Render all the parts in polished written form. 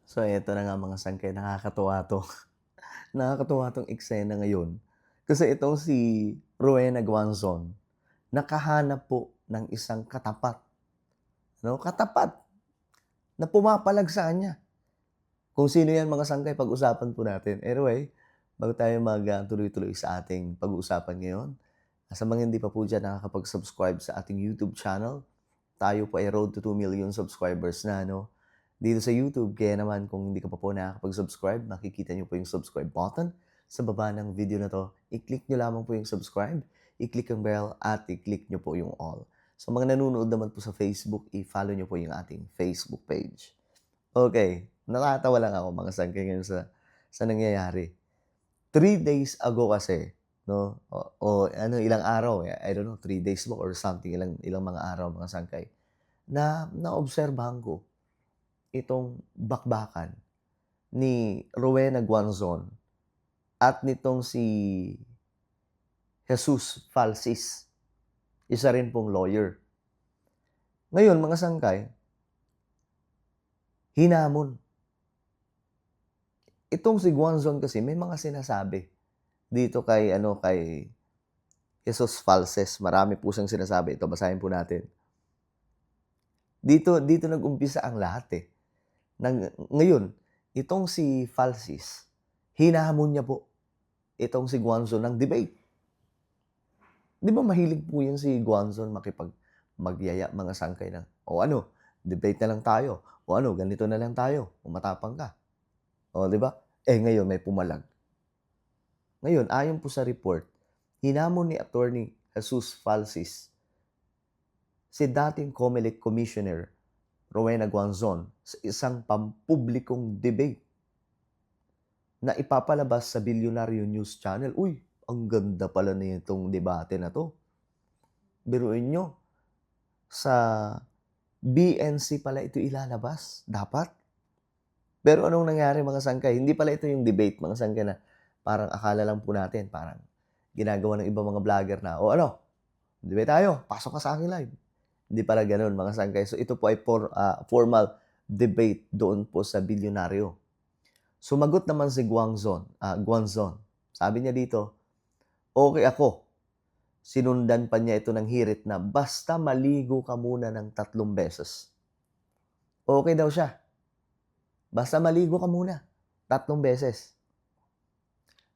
So, eto na nga mga sangkay, nakakatuwa 'to. Nakakatuwa 'tong eksena ngayon. Kasi itong si Rowena Guanzon, nakahanap po ng isang katapat, 'no, katapat na pumapalag sa kanya. Kung sino 'yan mga sangkay, pag-usapan po natin. Anyway, bago tayo tuloy-tuloy sa ating pag-uusapan ngayon, sa mga hindi pa po diyan nakakapag-subscribe sa ating YouTube channel, tayo po ay road to 2 million subscribers na, 'no, dito sa YouTube. Kaya naman kung hindi ka pa po nakakapag-subscribe, makikita niyo po yung subscribe button sa baba ng video na 'to. I-click niyo lamang po yung subscribe, i-click ang bell at i-click niyo po yung all. Sa mga nanonood naman po sa Facebook, i-follow niyo po yung ating Facebook page. Okay, natatawa lang ako mga sangkay ngayon sa nangyayari. 3 days ago kasi, 'no, o ano, ilang araw, I don't know, 3 days ba or something, ilang ilang mga araw mga sangkay, na naobserbahan ko itong bakbakan ni Rowena Guanzon at nitong si Jesus Falsis, isa rin pong lawyer. Ngayon mga sangkay, hinamon. Itong si Guanzon kasi may mga sinasabi dito kay Jesus Falses. Marami po siyang sinasabi. Ito, basahin po natin. Dito nag-umpisa ang lahat, eh. Ngayon, itong si Falsis, hinamon niya po itong si Guanzon ng debate. 'Di ba mahilig po 'yan si Guanzon magyaya mga sangkay na, "O ano, debate na lang tayo. O ano, ganito na lang tayo, kung matapang ka." O 'di ba? Eh, ngayon may pumalag. Ngayon, ayon po sa report, hinamon ni Attorney Jesus Falsis si dating COMELEC Commissioner Rowena Guanzon sa isang pampublikong debate na ipapalabas sa Bilyonaryo News Channel. Uy, ang ganda pala nitong debate na 'to. Biruin niyo, sa BNC pala ito ilalabas, dapat. Pero anong nangyari mga sangkay, hindi pala ito yung debate mga sangkay na parang akala lang po natin, parang ginagawa ng ibang mga vlogger na, "O ano, debate tayo, pasok ka sa aking live." Hindi pala gano'n mga sangkay. So ito po ay formal debate doon po sa Bilyonaryo. Sumagot naman si Guanzon. Sabi niya dito, "Okey ako." Sinundan pa niya ito ng hirit na basta maligo ka muna ng 3 beses. Okey daw siya, basta maligo ka muna 3 beses.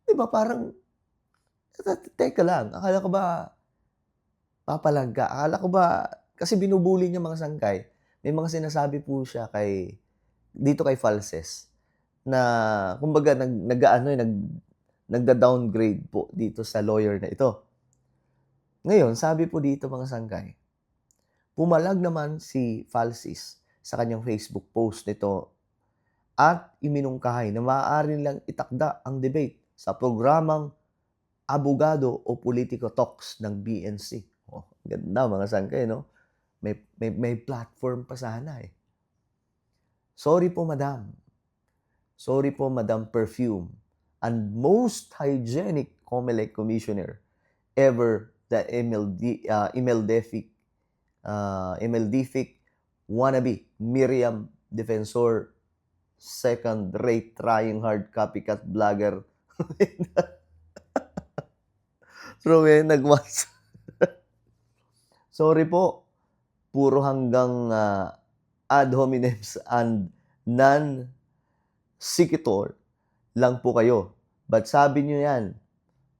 'Di ba parang teka lang, akala ko ba papalag ka? Akala ko ba kasi binubully niya mga sangkay, may mga sinasabi po siya dito kay Falses na kumbaga nag-aano, nagda-downgrade po dito sa lawyer na ito. Ngayon, sabi po dito mga sangkay, pumalag naman si Falsis sa kanyang Facebook post nito at iminungkahi na maaari nilang itakda ang debate sa programang Abogado o Politico Talks ng BNC. Oh, ganda mga sangkay, 'no? May platform pa sana, eh. Sorry po madam. Sorry po Madam Perfume and most hygienic COMELEC commissioner ever, the Imeldific wannabe Miriam Defensor, second-rate trying hard copycat vlogger Rowena Guas. Sorry po, puro hanggang ad hominems and non-sequitur lang po kayo. But sabi niyo yan,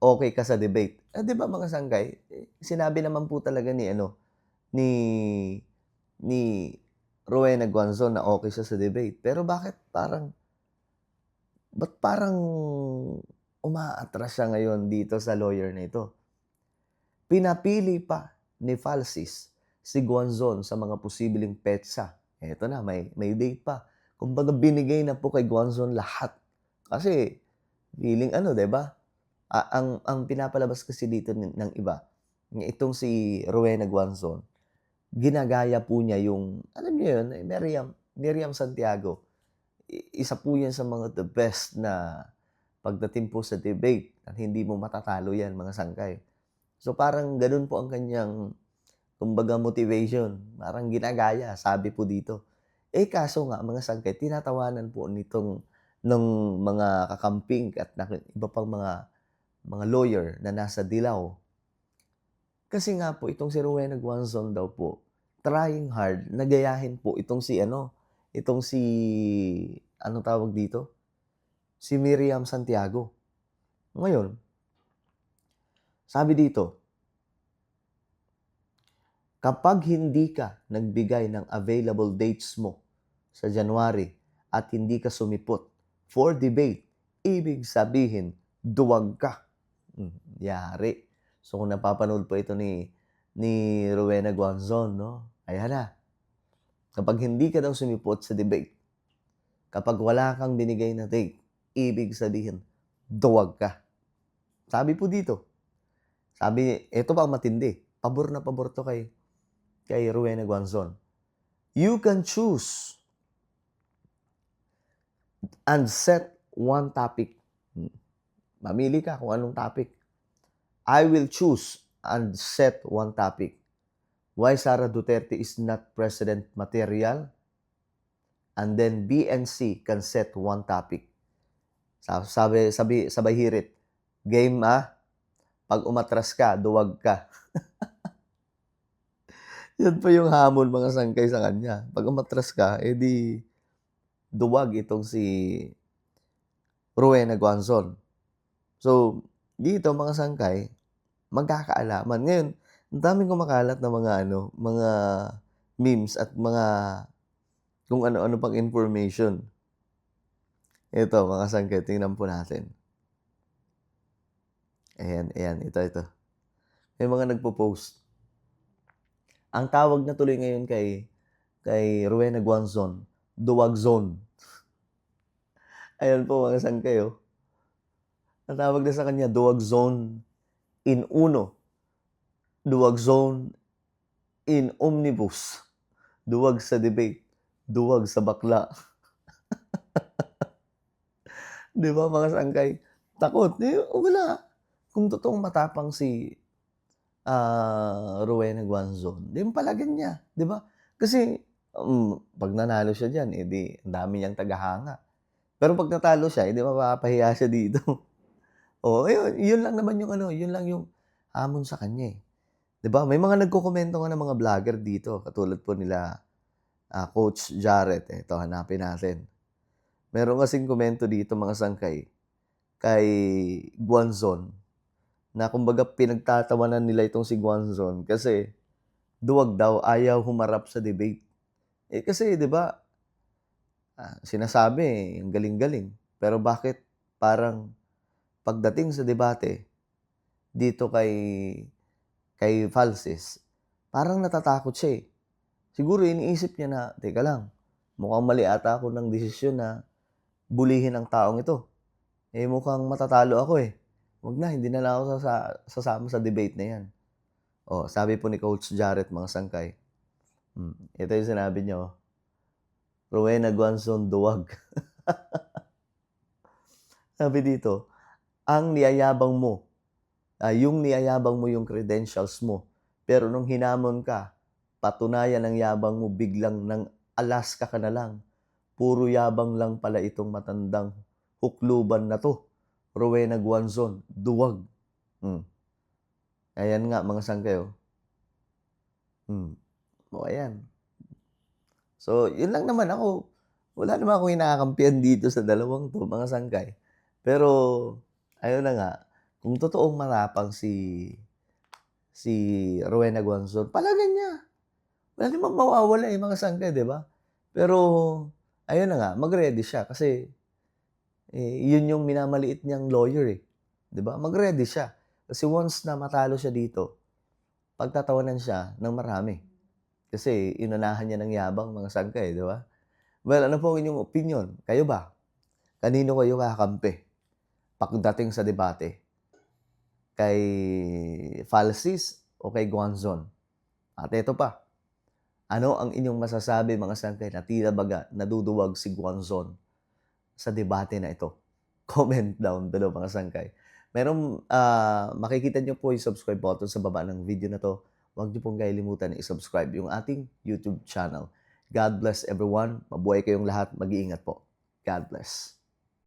okay ka sa debate. 'Di ba mga sangkay, sinabi naman po talaga ni ni Rowena Guanzon na okay siya sa debate. Pero ba't parang umaatras siya ngayon dito sa lawyer na ito? Pinapili pa ni Falsis si Guanzon sa mga posibleng petsa. Eto na, may date pa. Kumbaga binigay na po kay Guanzon lahat. Kasi feeling 'di ba? Ang pinapalabas kasi dito ng iba, itong si Rowena Guanzon, ginagaya po niya yung, alam niyo yun, Miriam Santiago. Isa po yan sa mga the best na pagdating po sa debate at hindi mo matatalo yan mga sangkay. So parang gano'n po ang kanyang kumbaga motivation, parang ginagaya, sabi po dito. Kaso nga mga sangkay tinatawanan po ng mga kakamping at iba pang mga lawyer na nasa Dilao. Kasi nga po itong si Rowena Guanzon daw po, trying hard na gayahin po itong si anong tawag dito? Si Miriam Santiago. Ngayon, sabi dito, kapag hindi ka nagbigay ng available dates mo sa January at hindi ka sumipot for debate, ibig sabihin, duwag ka. Yari. So kung napapanood po ito ni Rowena Guanzon, no? Ayan na. Kapag hindi ka daw sumipot sa debate, kapag wala kang binigay na date, ibig sabihin, duwag ka. Sabi po dito. Sabi, ito pa ang matindi. Pabor na pabor to kay Rowena Guanzon. You can choose and set one topic. Mamili ka kung anong topic. I will choose and set one topic. Why Sara Duterte is not president material? And then BNC can set one topic. Sabay hirit. Game pag umatras ka, duwag ka. Yan po yung hamon mga sangkay sa kanya. Pag umatras ka, edi duwag itong si Rowena Guanzon. So, dito mga sangkay, magkakaalaman. Ngayon, ang daming kumakalat na mga memes at mga kung ano-ano pang information. Ito, mga sangkay, tingnan po natin. Ayan, ito. May mga nagpo-post. Ang tawag na tuloy ngayon kay Rowena Guanzon, duwag zone. Ayan po mga sangkay, oh. Ang tawag na sa kanya, duwag zone in uno. Duwag zone in omnibus. Duwag sa debate. Duwag sa bakla. Di ba mga sangkay? Takot. Wala. Kung totoong matapang si Rowena Guanzon, di mo palagyan niya. Di ba? Kasi pag nanalo siya dyan, edi ang dami niyang tagahanga. Pero pag natalo siya, edi mapapahiya siya dito. Yun lang naman yun lang yung hamon sa kanya, eh. 'Di ba? May mga nagkokomento nga ng mga vlogger dito, katulad po nila Coach Jarrett. Ito, hanapin natin. Meron kasing komento dito mga sangkay kay Guanzon na kumbaga pinagtatawanan nila itong si Guanzon kasi duwag daw, ayaw humarap sa debate. Kasi 'di ba, sinasabi, ang galing-galing. Pero bakit parang pagdating sa debate dito kay Falces, parang natatakot siya, eh. Siguro iniisip niya na, teka lang, mukhang mali ata ako ng desisyon na bulihin ang taong ito. Mukhang matatalo ako, eh. Wag na, hindi na lang ako sasama sa debate na yan. Sabi po ni Coach Jarrett, mga sangkay. Ito yung sinabi niya, oh. Rowena Guanzon, duwag. Sabi dito, yung niyayabang mo yung credentials mo, pero nung hinamon ka, patunayan ng yabang mo, biglang nang Alaska ka na lang. Puro yabang lang pala itong matandang hukluban na to. Rowena Guanzon, duwag. Ayan nga mga sangkay, oh. Ayan. So, yun lang naman ako. Wala naman akong inakampihan dito sa dalawang to, mga sangkay. Pero, ayun na nga, kung totoong matapang si Rowena Guanzon, palagyan niya. Wala namang mawawala, mga sangkay, di ba? Pero, ayun na nga, mag-ready siya kasi yun yung minamaliit niyang lawyer, eh. Di ba? Mag-ready siya. Kasi once na matalo siya dito, pagtatawanan siya ng marami. Kasi inunahan niya ng yabang, mga sangkay, di ba? Well, ano po ang inyong opinion? Kayo ba? Kanino kayo kakampi pagdating sa debate? Kay Falces o kay Guanzon? At ito pa, ano ang inyong masasabi mga sangkay na tila baga naduduwag si Guanzon sa debate na ito? Comment down below mga sangkay. Makikita nyo po yung subscribe button sa baba ng video na to. Huwag nyo pong kalimutan i-subscribe yung ating YouTube channel. God bless everyone. Mabuhay kayong lahat. Mag-iingat po. God bless.